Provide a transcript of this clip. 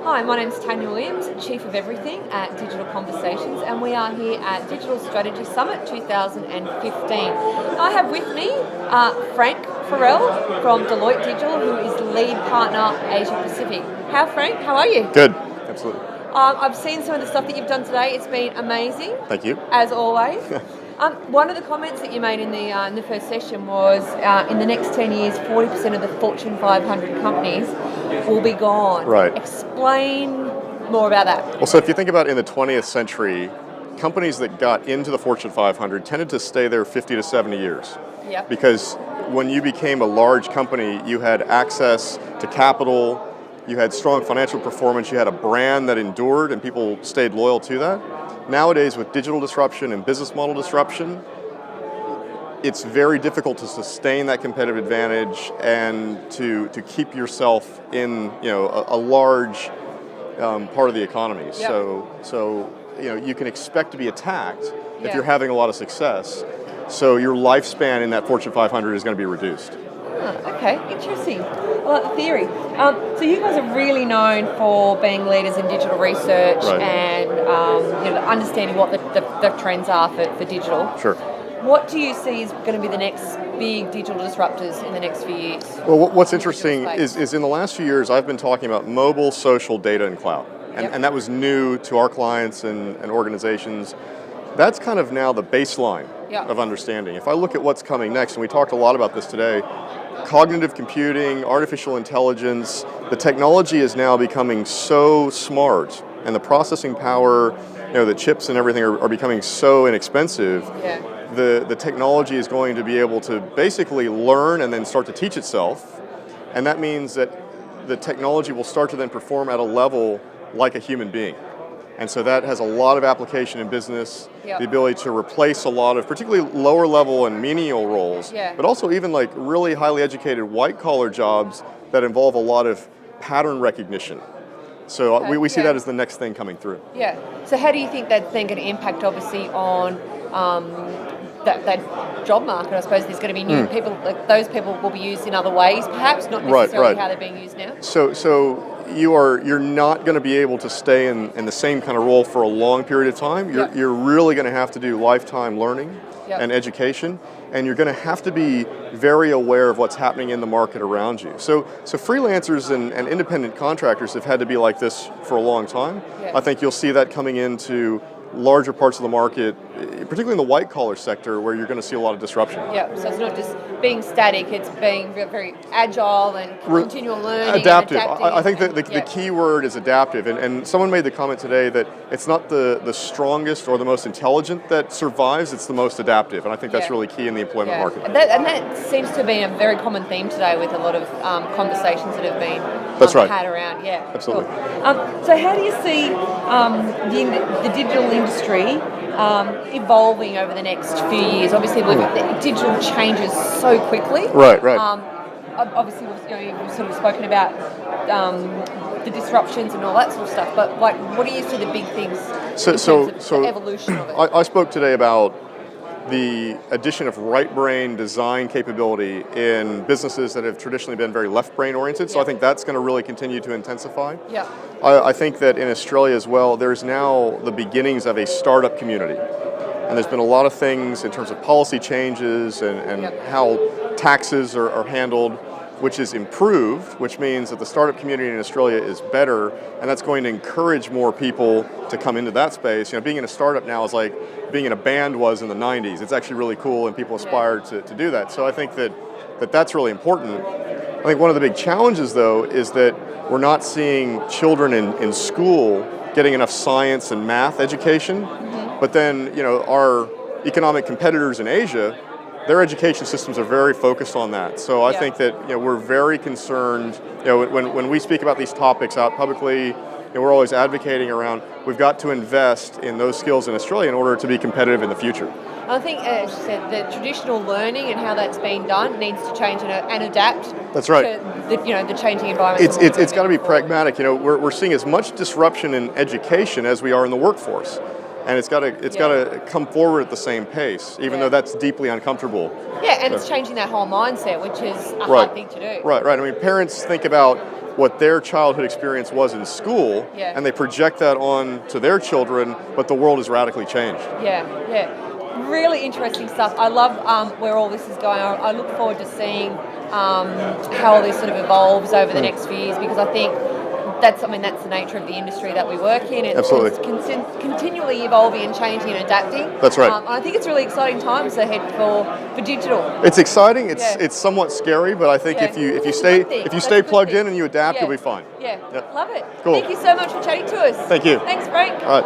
Hi, my name's Tanya Williams, Chief of Everything at Digital Conversations, and we are here at Digital Strategy Summit 2015. Now, I have with me Frank Farrell from Deloitte Digital, who is Lead Partner Asia Pacific. Frank, how are you? Good, absolutely. I've seen some of the stuff that you've done today. It's been amazing. Thank you. As always. One of the comments that you made in the first session was, in the next 10 years, 40% of the Fortune 500 companies will be gone. Right. Explain more about that. Well, so if you think about in the 20th century, companies that got into the Fortune 500 tended to stay there 50 to 70 years. Yep. Because when you became a large company, you had access to capital, you had strong financial performance, you had a brand that endured and people stayed loyal to that. Nowadays, with digital disruption and business model disruption, it's very difficult to sustain that competitive advantage and to keep yourself in a large part of the economy. Yep. So you can expect to be attacked if Yeah. you're having a lot of success. So your lifespan in that Fortune 500 is going to be reduced. Okay, interesting. I like the theory. So you guys are really known for being leaders in digital research Right. and understanding what the trends are for digital. Sure. What do you see is going to be the next big digital disruptors in the next few years? Well, what's in the interesting digital space? is in the last few years, I've been talking about mobile, social, data, and cloud. Yep. And that was new to our clients and organizations. That's kind of now the baseline Yep. of understanding. If I look at what's coming next, and we talked a lot about this today, cognitive computing, artificial intelligence, the technology is now becoming so smart, and the processing power, the chips and everything are becoming so inexpensive. Yeah. The technology is going to be able to basically learn and then start to teach itself, and that means that the technology will start to then perform at a level like a human being. And so that has a lot of application in business, Yep. the ability to replace a lot of particularly lower level and menial roles, Yeah. but also even like really highly educated white collar jobs that involve a lot of pattern recognition. So Okay, we see yeah. that as the next thing coming through. Yeah. So how do you think that's then going to impact, obviously, on that job market? I suppose there's going to be new people, like those people will be used in other ways, perhaps, not necessarily Right. how they're being used now. So you're not going to be able to stay in the same kind of role for a long period of time. Yep. You're really going to have to do lifetime learning Yep. and education, and you're going to have to be very aware of what's happening in the market around you. So freelancers and independent contractors have had to be like this for a long time. Yeah. I think you'll see that coming into larger parts of the market, particularly in the white collar sector, where you're going to see a lot of disruption. Yeah, so it's not just being static, it's being very agile and continual learning. Adaptive. And adapting I think that and- the key word is adaptive. And someone made the comment today that it's not the strongest or the most intelligent that survives, it's the most adaptive. And I think that's Yeah. really key in the employment Yeah. market. And that seems to be a very common theme today with a lot of conversations that have been That's right. had around. Yeah, Absolutely. Cool. So how do you see the digital industry evolving over the next few years? Obviously, the digital changes so quickly. Right. Obviously, we've sort of spoken about the disruptions and all that sort of stuff. But what do you see the big things in terms of the evolution of it? I spoke today about the addition of right brain design capability in businesses that have traditionally been very left brain oriented. So Yeah. I think that's going to really continue to intensify. Yeah. I think that in Australia as well, there's now the beginnings of a startup community. And there's been a lot of things in terms of policy changes and Yep. how taxes are handled, which is improved, which means that the startup community in Australia is better, and that's going to encourage more people to come into that space. Being in a startup now is like being in a band was in the 90s. It's actually really cool, and people aspire to do that. So I think that's really important. I think one of the big challenges, though, is that we're not seeing children in school getting enough science and math education. But then, our economic competitors in Asia, their education systems are very focused on that. So I think that we're very concerned. When we speak about these topics out publicly, we're always advocating around we've got to invest in those skills in Australia in order to be competitive in the future. I think, as you said, the traditional learning and how that's being done needs to change and adapt. That's right. To the changing environment. It's got to be pragmatic. We're seeing as much disruption in education as we are in the workforce. And it's got to come forward at the same pace, even though that's deeply uncomfortable. Yeah, and it's changing that whole mindset, which is a hard thing to do. Right. I mean, parents think about what their childhood experience was in school, Yeah. and they project that on to their children, but the world has radically changed. Yeah, yeah. Really interesting stuff. I love where all this is going. I look forward to seeing how all this sort of evolves over the next few years, because I think that's the nature of the industry that we work in. Absolutely. It's continually evolving and changing and adapting. That's right. And I think it's really exciting times ahead for digital. It's exciting. It's somewhat scary, but I think Yeah. if you That's a stay good thing. if you That's stay a good plugged thing. in and you adapt, Yeah. you'll be fine. Yeah, Yep. love it. Cool. Thank you so much for chatting to us. Thank you. Thanks, Frank. All right.